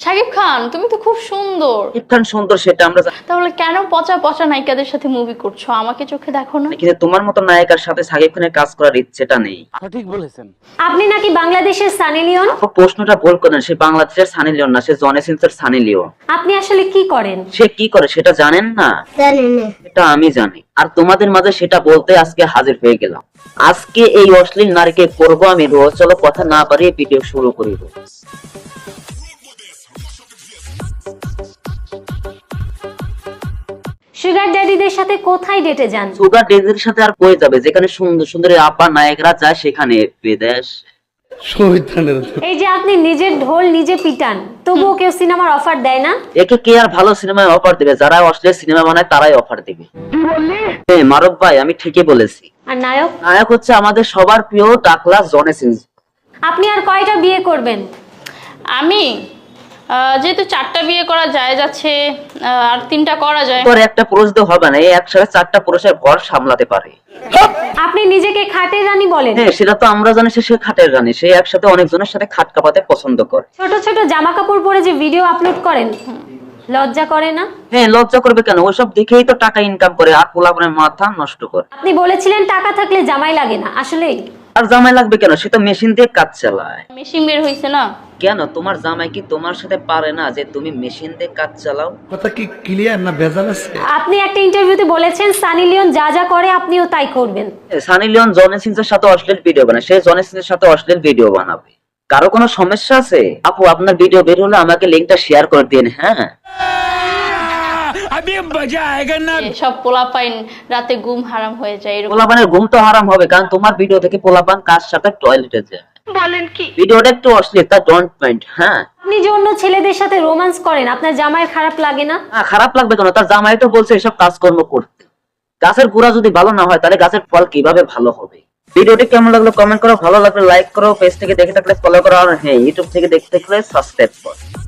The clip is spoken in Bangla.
শাকিব খান তুমি তো খুব সুন্দর। শাকিব খান সুন্দর সেটা আমরা জানি, তাহলে কেন পচা পচা নায়িকাদের সাথে মুভি করছো? আমাকে চোখে দেখো না। কিন্তু তোমার মতো নায়িকার সাথে শাকিব খানের কাজ করার ইচ্ছেটা নেই। সঠিক বলেছেন। আপনি নাকি বাংলাদেশের সানি লিওন? আপু প্রশ্নটা ভুল করেন, সে বাংলাদেশের সানি লিওন না, সে জনি সিনসের সানি লিওন। আপনি আসলে কি করেন? সে কি করে সেটা জানেন না? এটা আমি জানি, আর তোমাদের মাঝে সেটা বলতে আজকে হাজির হয়ে গেলাম। আজকে এই অশ্লীল নারীকে করবো আমি রোজ। চলো কথা না বাড়িয়ে ভিডিও শুরু করি। সুগার ড্যাডিদের সাথে কোথায় ডেটে যান? সুগার ডেজির সাথে আর কই যাবে? যেখানে সুন্দর সুন্দর আপা নায়করা যায় সেখানে। বিদেশ। এই যে আপনি নিজের ঢোল নিজে পিটান, তবুও কেউ সিনেমার অফার দেয় না? একে কে আর ভালো সিনেমায় অফার দেবে? যারা অশ্লীল সিনেমা বানায় তারাই অফার দিবে। হ্যাঁ মারুফ ভাই, আমি ঠিকই বলেছি। আর নায়ক? নায়ক হচ্ছে আমাদের সবার প্রিয় টাকলা জনি সিনস। আপনি আর কয়টা বিয়ে করবেন? আমি যেহেতু 4টা বিয়ে করা যায় যাচ্ছে, আর 3টা করা যায়। পরে একটা পুরুষ তো হবে না, এই একসাথে 4টা পুরুষের ঘর সামলাতে পারে। আপনি নিজেকে খাটের রানী বলেন? হ্যাঁ সেটা তো আমরা জানি, সে খাটের রানী। সে একসাথে অনেকজনের সাথে খাট কাঁপাতে পছন্দ করে। ছোট ছোট জামা কাপড় পরে যে ভিডিও আপলোড করেন, লজ্জা করে না? হ্যাঁ লজ্জা করবে কেন? ওইসব দেখেই তো টাকা ইনকাম করে, আর পোলাপনের মাথা নষ্ট করে। আপনি বলেছিলেন টাকা থাকলে জামাই লাগে না, আসলেই? আর জামাই লাগবে কেন? সে তো মেশিন দিয়ে কাজ চালায়। মেশিন বের হইছে না? কেন তোমার জামাই কি তোমার সাথে পারে না যে তুমি মেশিন দিয়ে কাজ চালাও? কথা কি ক্লিয়ার না ভেজাল আছে? আপনি একটা ইন্টারভিউতে বলেছেন সানি লিওন যা যা করে আপনিও তাই করবেন। সানি লিওন জনি সিনসের সাথে অশ্লীল ভিডিও বানায়, সে জনি সিনসের সাথে অশ্লীল ভিডিও বানাবে। কারো কোনো সমস্যা আছে? আপু আপনার ভিডিও বের হলে আমাকে লিংকটা শেয়ার করে দিন। হ্যাঁ সব পোলাপাইন রাতে ঘুম হারাম হয়ে যায় এরকম। পোলাপানের ঘুম তো হারাম হবে, কারণ তোমার ভিডিও থেকে পোলাপান কার সাথে টয়লেটে যায়। বলেন কি? ভিডিওটা একটু অশ্লীল, তা ডোন্ট মাইন্ড। হ্যাঁ আপনি যে অন্য ছেলেদের সাথে রোমান্স করেন, আপনার জামাইয়ের খারাপ লাগে না? খারাপ লাগবে কেন? তার জামাই তো বলছে এসব কাজকর্ম করতে। গাছের গোড়া যদি ভালো না হয় তাহলে গাছের ফল কিভাবে ভালো হবে? ভিডিওটি কেমন লাগলো কমেন্ট করো, ভালো লাগলে লাইক করো, পেজ থেকে দেখে থাকলে ফলো করো, আর হ্যাঁ ইউটিউব থেকে দেখতে থাকলে সাবস্ক্রাইব করো।